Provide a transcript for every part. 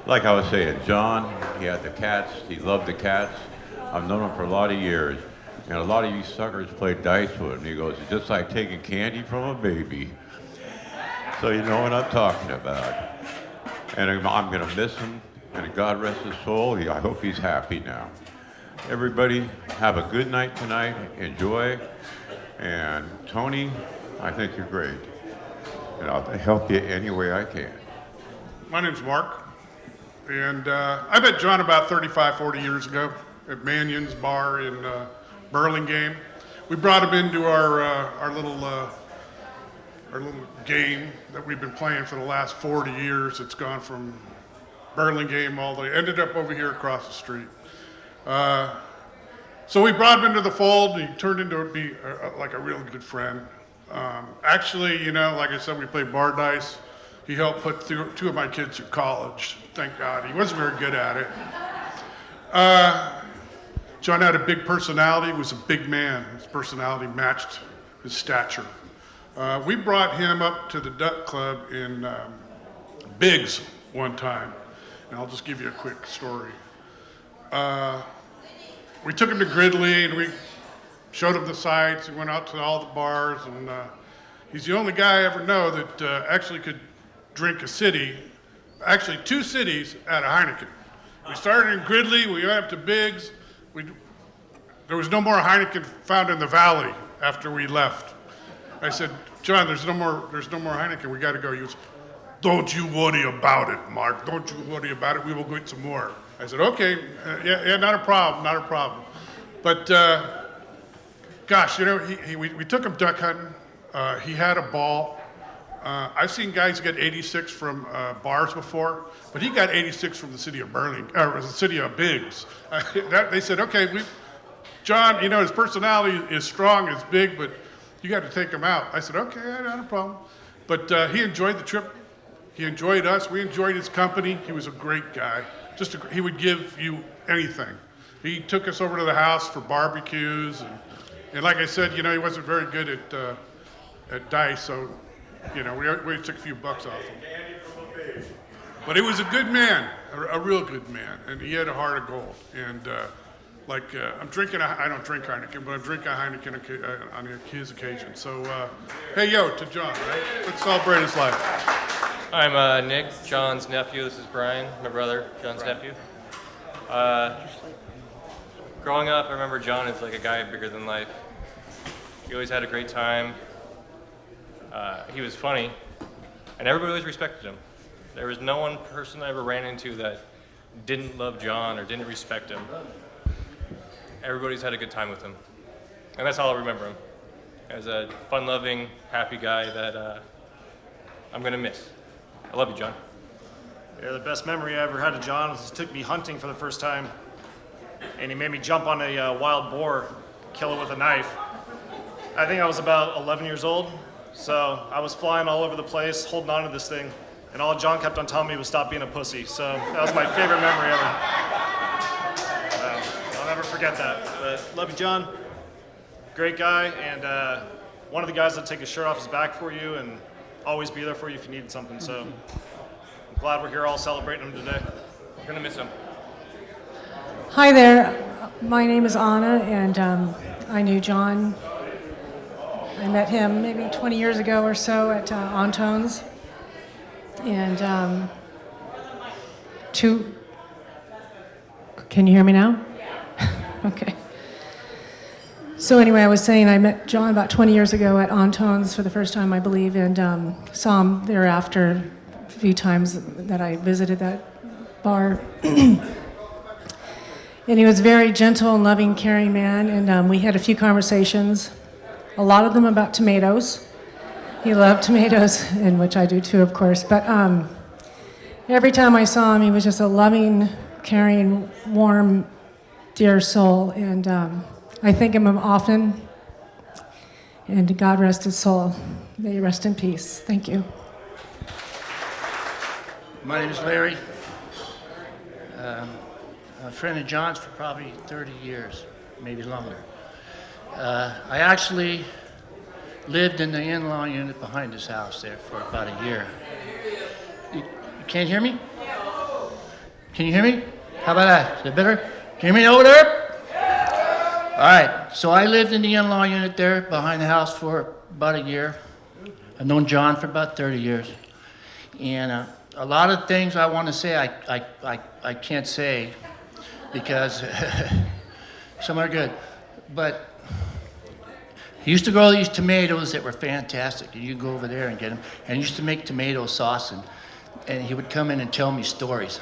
Like I was saying, John, he had the cats. He loved the cats. I've known him for a lot of years. And a lot of you suckers played dice with him. He goes, it's just like taking candy from a baby. So you know what I'm talking about. And I'm going to miss him. And God rest his soul. I hope he's happy now. Everybody, have a good night tonight. Enjoy. And Tony, I think you're great. And I'll help you any way I can. My name's Mark. And I met John about 35, 40 years ago at Mannion's Bar in Burlingame. We brought him into our little game that we've been playing for the last 40 years. It's gone from Burlingame all the way, ended up over here across the street. So we brought him into the fold. He turned into be like a real good friend. Actually, you know, like I said, we played bar dice. He helped put two of my kids through college. Thank God. He wasn't very good at it. John had a big personality. He was a big man. His personality matched his stature. We brought him up to the Duck Club in Biggs one time. And I'll just give you a quick story. We took him to Gridley and we showed him the sights. He went out to all the bars, and he's the only guy I ever know that actually could drink a city, actually 2 cities at a Heineken. We started in Gridley, we went up to Biggs. There was no more Heineken found in the valley after we left. I said, John, there's no more Heineken, we gotta go. He goes, don't you worry about it, Mark, don't you worry about it, we will get some more. I said, okay, yeah, not a problem. But gosh, you know, we took him duck hunting. He had a ball. I've seen guys get 86 from bars before, but he got 86 from the city of the city of Biggs. They said, okay, John, you know, his personality is strong, it's big, but you got to take him out. I said, okay, not a problem. But he enjoyed the trip. He enjoyed us. We enjoyed his company. He was a great guy. He would give you anything. He took us over to the house for barbecues, and like I said, you know, he wasn't very good at dice, so you know, we took a few bucks off him. But he was a good man, a real good man, and he had a heart of gold. And I'm drinking, I don't drink Heineken, but I'm drinking a Heineken on his occasion. So, hey, yo, to John, right? Let's celebrate his life. I'm Nick, John's nephew. This is Brian, my brother, John's nephew. Growing up, I remember John as like a guy bigger than life. He always had a great time. He was funny, and everybody always respected him. There was no one person I ever ran into that didn't love John or didn't respect him. Everybody's had a good time with him, and that's how I'll remember him, as a fun-loving, happy guy that I'm gonna miss. I love you, John. Yeah, the best memory I ever had of John was he took me hunting for the first time, and he made me jump on a wild boar, kill it with a knife. I think I was about 11 years old, so I was flying all over the place, holding on to this thing, and all John kept on telling me was stop being a pussy. So that was my favorite memory ever. I'll never forget that. But love you, John. Great guy, and one of the guys that'll take his shirt off his back for you and always be there for you if you needed something. So I'm glad we're here all celebrating him today. We're gonna miss him. Hi there, my name is Anna, and I knew John. I met him maybe 20 years ago or so at Antone's. And can you hear me now? Okay. So anyway, I was saying I met John about 20 years ago at Antone's for the first time, I believe, and saw him thereafter a few times that I visited that bar. And he was a very gentle and loving, caring man, and we had a few conversations, a lot of them about tomatoes. He loved tomatoes, and which I do too, of course. But every time I saw him, he was just a loving, caring, warm, dear soul, and I think of him often, and God rest his soul. May he rest in peace. Thank you. My name is Larry. A friend of John's for probably 30 years, maybe longer. I actually lived in the in-law unit behind his house there for about a year. You can't hear me? Can you hear me? How about that? Is it better? Can you hear me over there? All right. So I lived in the in-law unit there behind the house for about a year. I've known John for about 30 years. And a lot of things I want to say I can't say because some are good. But he used to grow these tomatoes that were fantastic. And you could go over there and get them. And he used to make tomato sauce, and he would come in and tell me stories.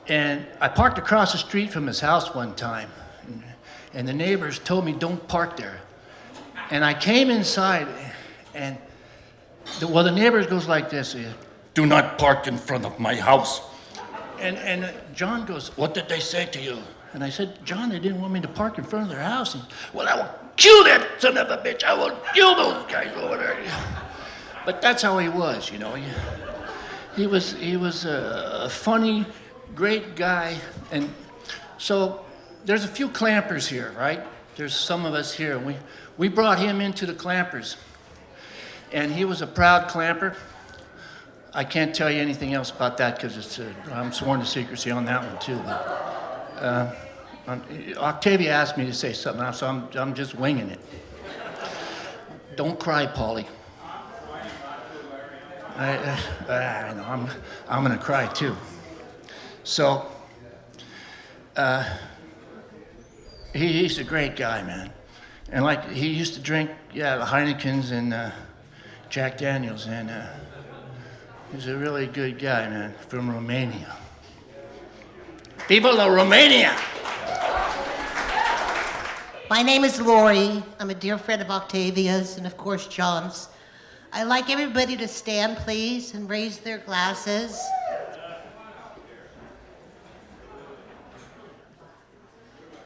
And I parked across the street from his house one time, and the neighbors told me, don't park there. And I came inside, and the neighbors goes like this, do not park in front of my house. And John goes, what did they say to you? And I said, John, they didn't want me to park in front of their house. And, well, I will kill that son of a bitch. I will kill those guys over there. But that's how he was, you know. He was a funny, great guy. And so there's a few clampers here, right? There's some of us here. We brought him into the clampers. And he was a proud clamper. I can't tell you anything else about that because I'm sworn to secrecy on that one too. But, Octavia asked me to say something, so I'm just winging it. Don't cry, Paulie. I know I'm gonna cry too. So he's a great guy, man, and like he used to drink Heinekens and Jack Daniels, and he's a really good guy, man, from Romania. People of Romania. My name is Lori. I'm a dear friend of Octavia's and, of course, John's. I'd like everybody to stand, please, and raise their glasses.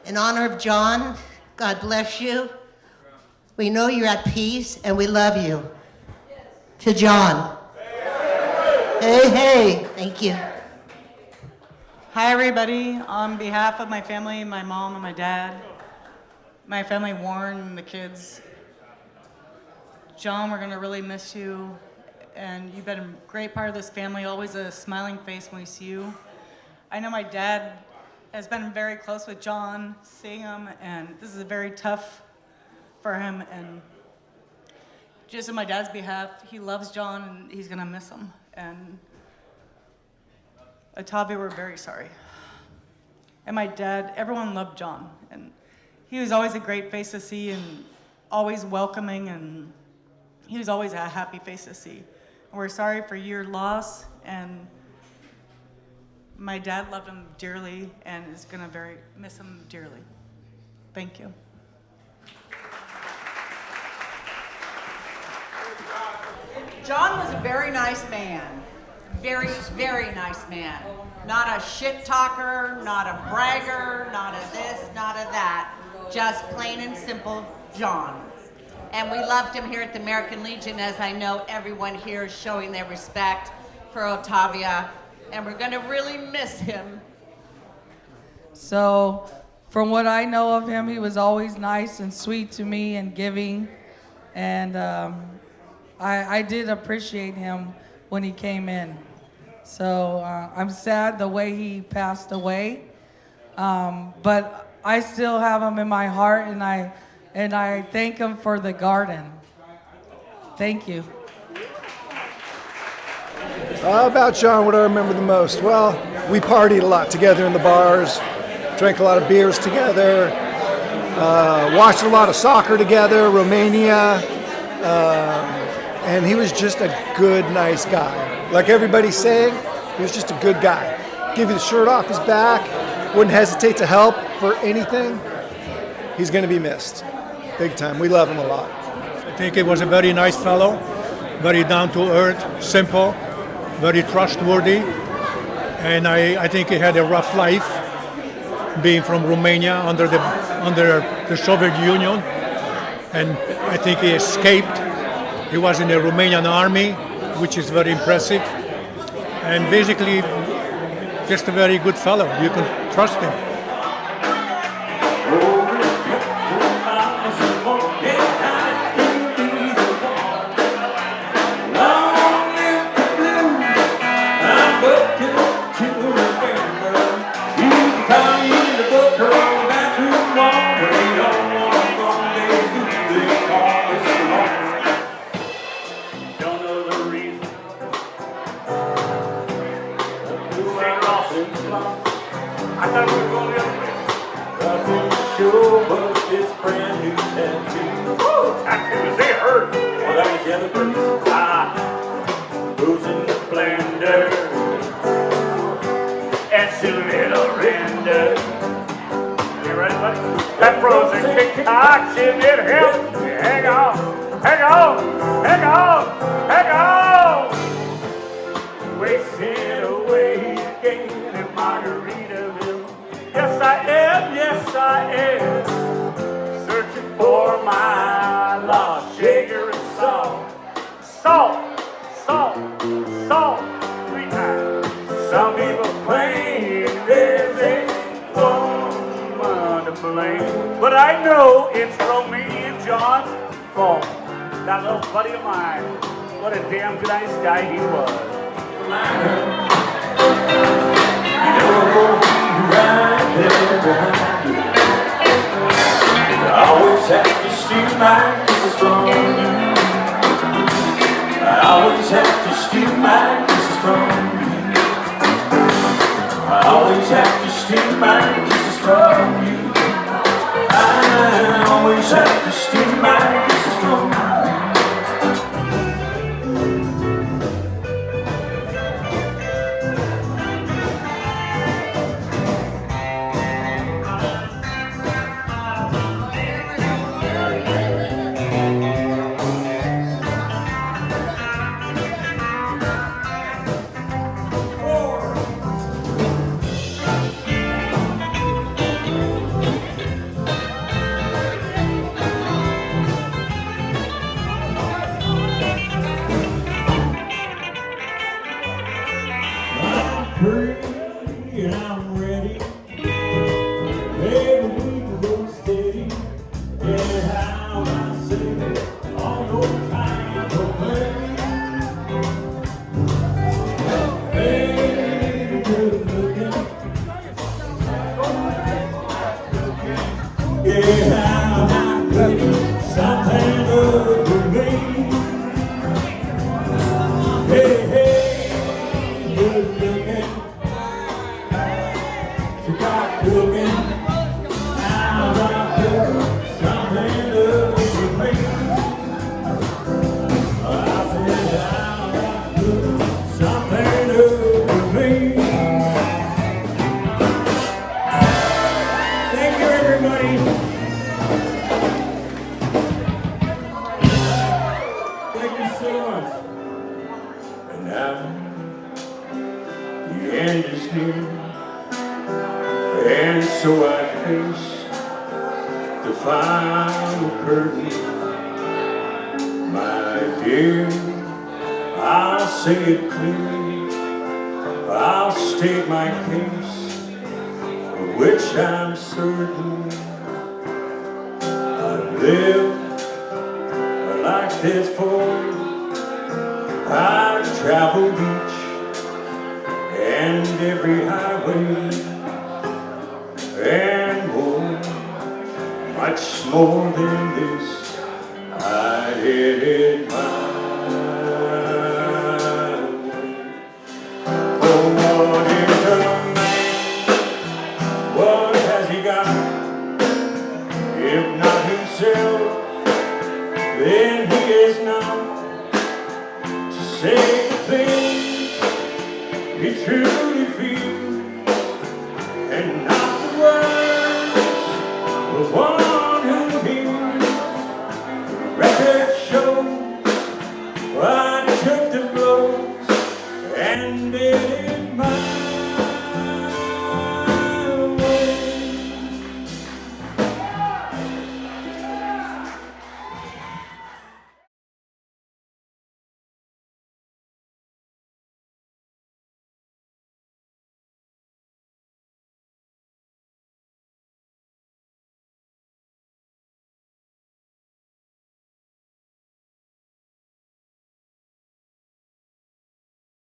In honor of John, God bless you. We know you're at peace, and we love you. To John. Hey, hey. Thank you. Hi, everybody. On behalf of my family, my mom and my dad, my family, Warren, and the kids, John, we're going to really miss you. And you've been a great part of this family, always a smiling face when we see you. I know my dad has been very close with John, seeing him, and this is very tough for him. And just on my dad's behalf, he loves John, and he's going to miss him. And Octavia, we're very sorry. And my dad, everyone loved John. And he was always a great face to see and always welcoming, and he was always a happy face to see. And we're sorry for your loss, and my dad loved him dearly and is gonna miss him dearly. Thank you. John was a very nice man. Very, very nice man. Not a shit talker, not a bragger, not a this, not a that. Just plain and simple John. And we loved him here at the American Legion, as I know everyone here is showing their respect for Octavia. And we're gonna really miss him. So, from what I know of him, he was always nice and sweet to me and giving. And I did appreciate him when he came in. So I'm sad the way he passed away, but I still have him in my heart, and I thank him for the garden. Thank you. About John, what I remember the most? Well, we partied a lot together in the bars, drank a lot of beers together, watched a lot of soccer together, Romania, and he was just a good, nice guy. Like everybody's saying, he was just a good guy. Give you the shirt off his back, wouldn't hesitate to help for anything. He's going to be missed, big time. We love him a lot. I think he was a very nice fellow, very down to earth, simple, very trustworthy, and I think he had a rough life, being from Romania under the Soviet Union, and I think he escaped. He was in the Romanian army, which is very impressive, and basically just a very good fellow. You can trust him. and flop. I thought we were going the other way. Nothing sure but this brand new tattoo. Woo! Tattoos, they hurt. Well, that was the other verse. Goes in the blender and soon it'll render. You ready, buddy? That frozen concoction, it helps me hang on, hang on, hang on, hang on. Wasting away again in Margaritaville. Yes, I am, yes, I am. Searching for my lost sugar and salt. Salt, salt, salt, sweet time. Some people claim there's a woman to blame, but I know it's Romania John's fault. That little buddy of mine, what a damn nice guy he was. Right there behind you. I always have to steal my kisses from you. I always have to steal my kisses from you. I always have to steal my kisses from you. I always have to steal my kisses from you. And I'm ready. Every week go steady. Get how I say all your time for play. Hey, good looking. Get how I play something good to me. Hey, hey, good looking. Looking out of something looking to me. I said out of something looking to me. Thank you, everybody. Thank you so much. And now the end is near. And so I face the final curtain. My dear, I'll say it clearly. I'll state my case, of which I'm certain. I've lived a life that's full. I've traveled each and every highway. And more, much more than this, I headed my way. For what is a man? What has he got? If not himself, then he is not to say the things he truly